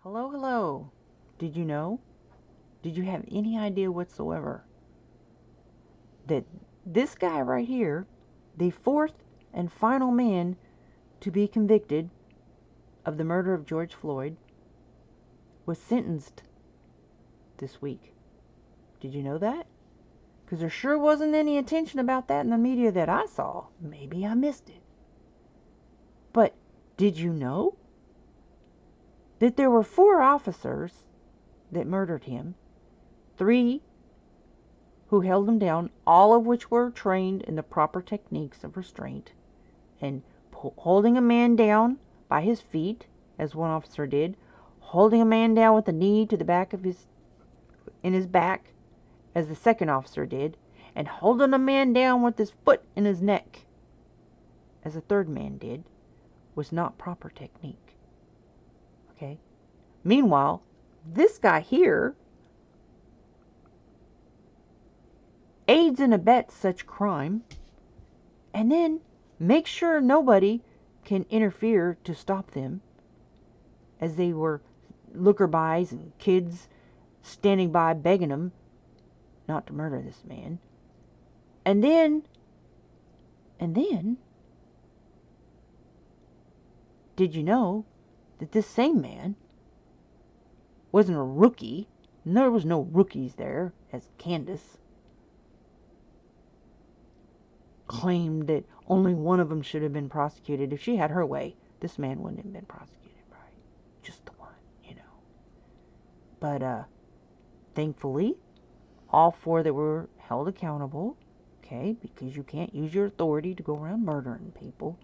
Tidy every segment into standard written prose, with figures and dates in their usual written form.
Hello, hello. Did you know? Did you have any idea whatsoever that this guy right here, the fourth and final man to be convicted of the murder of George Floyd, was sentenced this week? Did you know that? Because there sure wasn't any attention about that in the media that I saw. Maybe I missed it. But did you know that there were 4 officers that murdered him? 3 who held him down, all of which were trained in the proper techniques of restraint, and holding a man down by his feet, as one officer did, holding a man down with a knee to the back of his back, as the second officer did, and holding a man down with his foot in his neck, as the third man did, was not proper technique. Okay? Meanwhile, this guy here aids and abets such crime, and then makes sure nobody can interfere to stop them, as they were looker-bys and kids standing by begging him not to murder this man. And then, did you know that this same man wasn't a rookie? And there was no rookies there, as Candace claimed that only one of them should have been prosecuted. If she had her way, this man wouldn't have been prosecuted, right? Just the one, you know. But thankfully, all 4 that were held accountable, okay, because you can't use your authority to go around murdering people.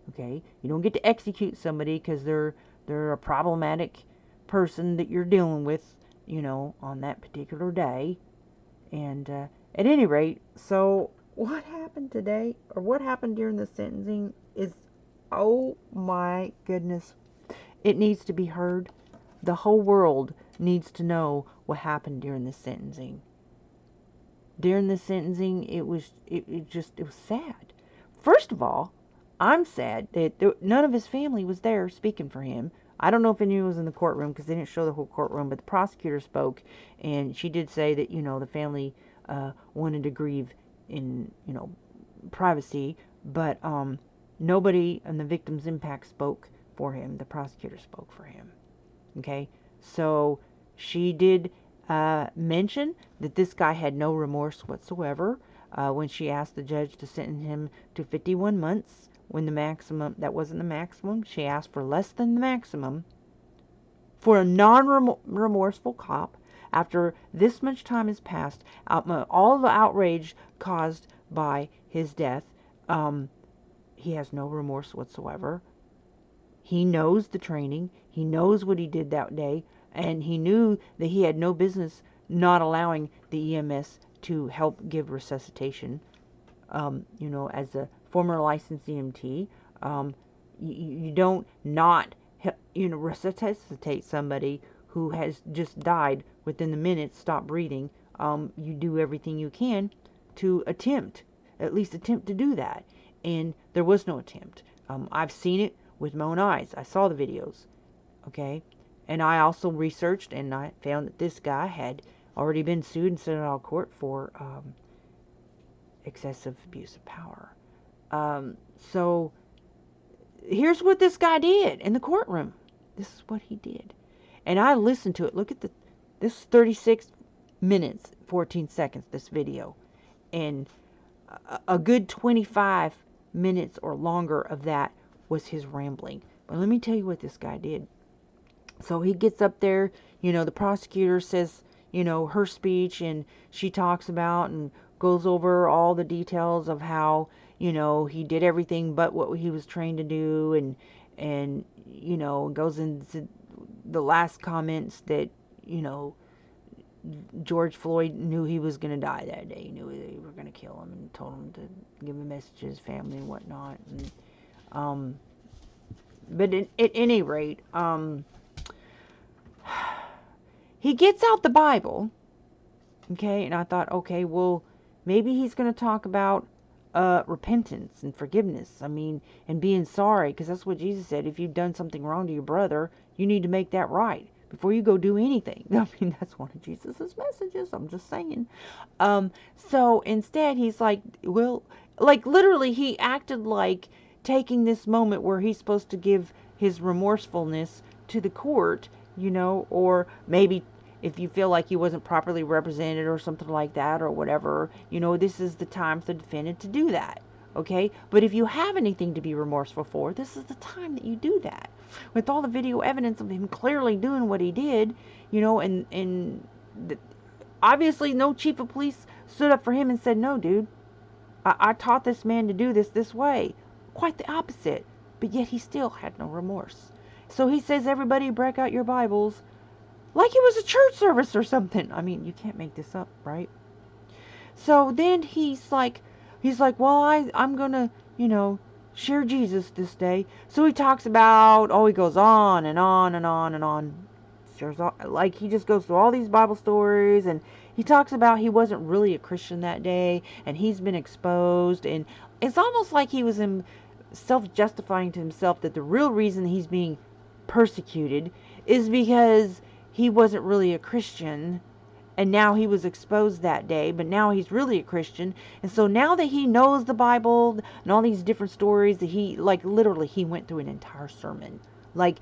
Okay, you don't get to execute somebody because they're a problematic person that you're dealing with, you know, on that particular day. And at any rate, so what happened today, or what happened during the sentencing, is, oh my goodness, it needs to be heard. The whole world needs to know what happened during the sentencing. During the sentencing, it was sad. First of all, I'm sad that none of his family was there speaking for him. I don't know if anyone was in the courtroom because they didn't show the whole courtroom, but the prosecutor spoke, and she did say that, you know, the family wanted to grieve in, you know, privacy, but nobody in the victim's impact spoke for him. The prosecutor spoke for him. Okay, so she did mention that this guy had no remorse whatsoever when she asked the judge to sentence him to 51 months. When the maximum, that wasn't the maximum, she asked for less than the maximum for a non-remorseful cop. After this much time has passed, all the outrage caused by his death, he has no remorse whatsoever. He knows the training, he knows what he did that day, and he knew that he had no business not allowing the EMS to help give resuscitation. You know, as a former licensed EMT, you don't not, you know, resuscitate somebody who has just died within the minutes, stop breathing. You do everything you can to at least attempt to do that. And there was no attempt. I've seen it with my own eyes. I saw the videos. Okay? And I also researched, and I found that this guy had already been sued in Senate court for excessive abuse of power. So here's what this guy did in the courtroom. This is what he did. And I listened to it. Look at this 36 minutes, 14 seconds, this video. And a good 25 minutes or longer of that was his rambling. But let me tell you what this guy did. So he gets up there, you know, the prosecutor says, you know, her speech, and she talks about and goes over all the details of how, you know, he did everything but what he was trained to do, and you know, goes into the last comments that, you know, George Floyd knew he was going to die that day. He knew they were going to kill him, and told him to give a message to his family and whatnot. And, but at any rate, he gets out the Bible, okay, and I thought, okay, well, maybe he's going to talk about repentance and forgiveness. I mean, and being sorry, because that's what Jesus said. If you've done something wrong to your brother, you need to make that right before you go do anything. I mean, that's one of Jesus's messages. I'm just saying. So instead, he's like, well, like literally, he acted like taking this moment where he's supposed to give his remorsefulness to the court, or maybe if you feel like he wasn't properly represented or something like that or whatever, this is the time for the defendant to do that. Okay? But if you have anything to be remorseful for, this is the time that you do that. With all the video evidence of him clearly doing what he did, and obviously no chief of police stood up for him and said, no, dude, I taught this man to do this way. Quite the opposite. But yet he still had no remorse. So he says, everybody break out your Bibles. Like it was a church service or something. I mean, you can't make this up, right? So then he's like, well, I'm going to, share Jesus this day. So he talks about, he goes on and on and on and on. Like he just goes through all these Bible stories, and he talks about he wasn't really a Christian that day, and he's been exposed, and it's almost like he was self-justifying to himself that the real reason he's being persecuted is because he wasn't really a Christian, and now he was exposed that day, but now he's really a Christian. And so now that he knows the Bible and all these different stories, that he, like literally, he went through an entire sermon. Like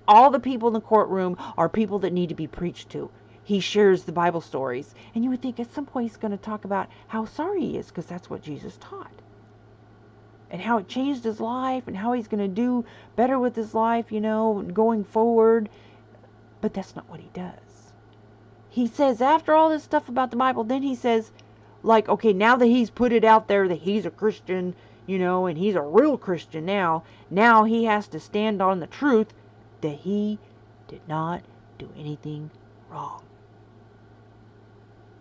all the people in the courtroom are people that need to be preached to. He shares the Bible stories. And you would think at some point he's going to talk about how sorry he is, because that's what Jesus taught. And how it changed his life, and how he's going to do better with his life, going forward. But that's not what he does. He says, after all this stuff about the Bible, then he says, like, okay, now that he's put it out there that he's a Christian, and he's a real Christian now he has to stand on the truth that he did not do anything wrong.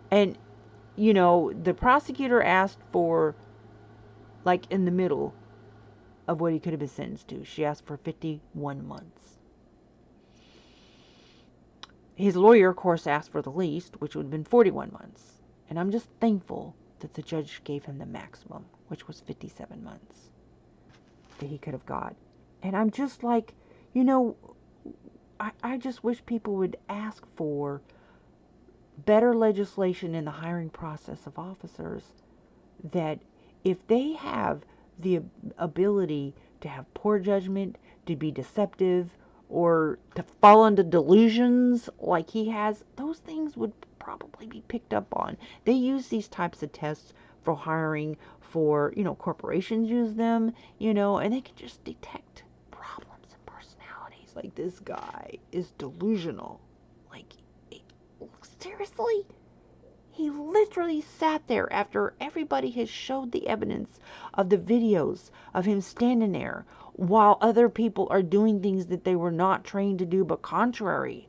And, the prosecutor asked for, like, in the middle of what he could have been sentenced to. She asked for 51 months. His lawyer, of course, asked for the least, which would have been 41 months. And I'm just thankful that the judge gave him the maximum, which was 57 months that he could have got. And I'm just like, I just wish people would ask for better legislation in the hiring process of officers, that if they have the ability to have poor judgment, to be deceptive, or to fall into delusions like he has, those things would probably be picked up on. They use these types of tests for hiring, for, corporations use them, and they can just detect problems in personalities. Like, this guy is delusional. Like, seriously? He literally sat there after everybody has showed the evidence of the videos of him standing there while other people are doing things that they were not trained to do, but contrary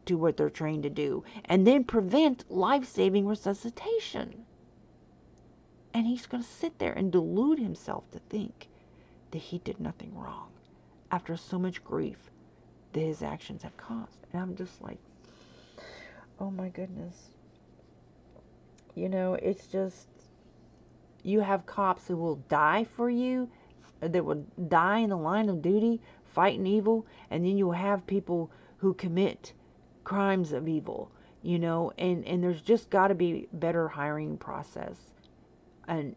to what they're trained to do, and then prevent life-saving resuscitation. And he's going to sit there and delude himself to think that he did nothing wrong after so much grief that his actions have caused. And I'm just like, oh my goodness. It's just, you have cops who will die for you, that will die in the line of duty, fighting evil, and then you'll have people who commit crimes of evil, and there's just got to be better hiring process. And,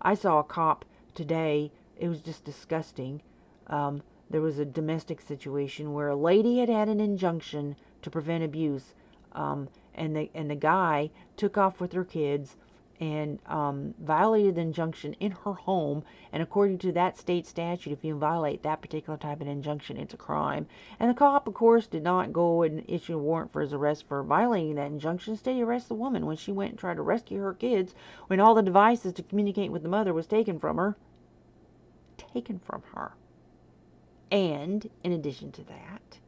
I saw a cop today, it was just disgusting. There was a domestic situation where a lady had an injunction to prevent abuse, and the guy took off with her kids and violated the injunction in her home. And according to that state statute, if you violate that particular type of injunction, it's a crime. And the cop, of course, did not go and issue a warrant for his arrest for violating that injunction. Instead, he arrested the woman when she went and tried to rescue her kids, when all the devices to communicate with the mother was taken from her. And in addition to that,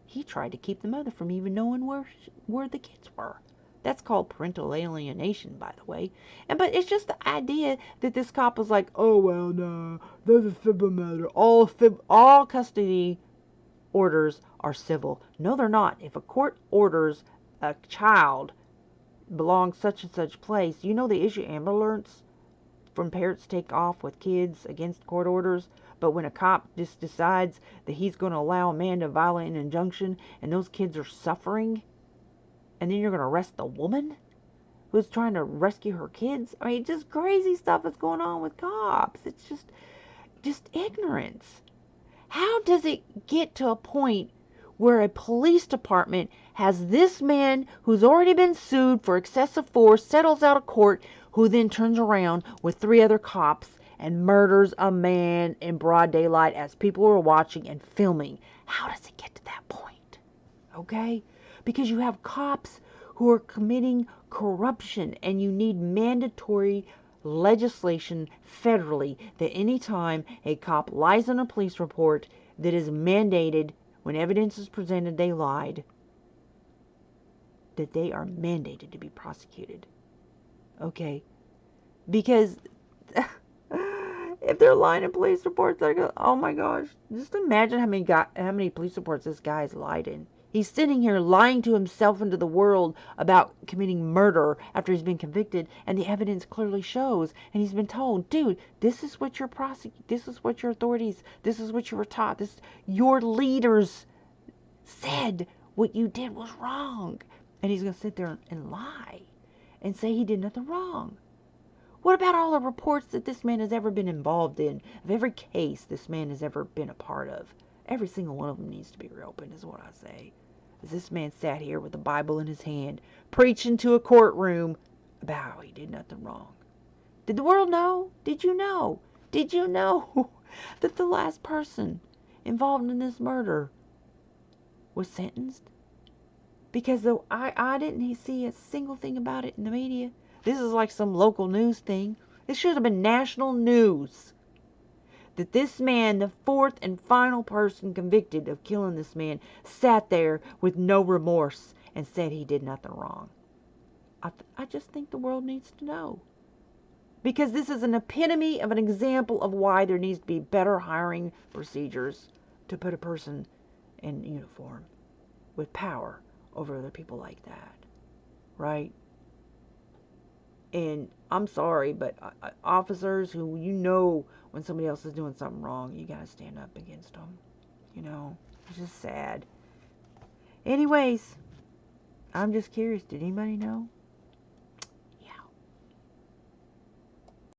he tried to keep the mother from even knowing where the kids were. That's called parental alienation, by the way. But it's just the idea that this cop was like, oh, well, no, there's a civil matter. All custody orders are civil. No, they're not. If a court orders a child belongs such and such place. You know they issue Amber Alerts when parents take off with kids against court orders, but when a cop just decides that he's going to allow a man to violate an injunction and those kids are suffering, and then you're going to arrest the woman who's trying to rescue her kids? I mean, just crazy stuff is going on with cops. It's just ignorance. How does it get to a point where a police department has this man who's already been sued for excessive force, settles out of court, who then turns around with 3 other cops and murders a man in broad daylight as people are watching and filming? How does it get to that point? Okay? Because you have cops who are committing corruption, and you need mandatory legislation federally that anytime a cop lies on a police report, that is mandated when evidence is presented they lied, that they are mandated to be prosecuted. Okay? Because if they're lying in police reports, they're going, oh my gosh, just imagine how many police reports this guy has lied in. He's sitting here lying to himself and to the world about committing murder after he's been convicted, and the evidence clearly shows, and he's been told, dude, this is what your this is what your authorities, this is what you were taught, your leaders said what you did was wrong. And he's going to sit there and lie and say he did nothing wrong. What about all the reports that this man has ever been involved in, of every case this man has ever been a part of? Every single one of them needs to be reopened, is what I say. As this man sat here with the Bible in his hand, preaching to a courtroom about how he did nothing wrong. Did the world know? Did you know? Did you know that the last person involved in this murder was sentenced? Because though I didn't see a single thing about it in the media. This is like some local news thing. This should have been national news. That this man, the 4th and final person convicted of killing this man, sat there with no remorse and said he did nothing wrong. I just think the world needs to know. Because this is an epitome of an example of why there needs to be better hiring procedures to put a person in uniform with power over other people like that. Right? And I'm sorry, but officers who, when somebody else is doing something wrong, you gotta stand up against them. It's just sad. Anyways, I'm just curious. Did anybody know?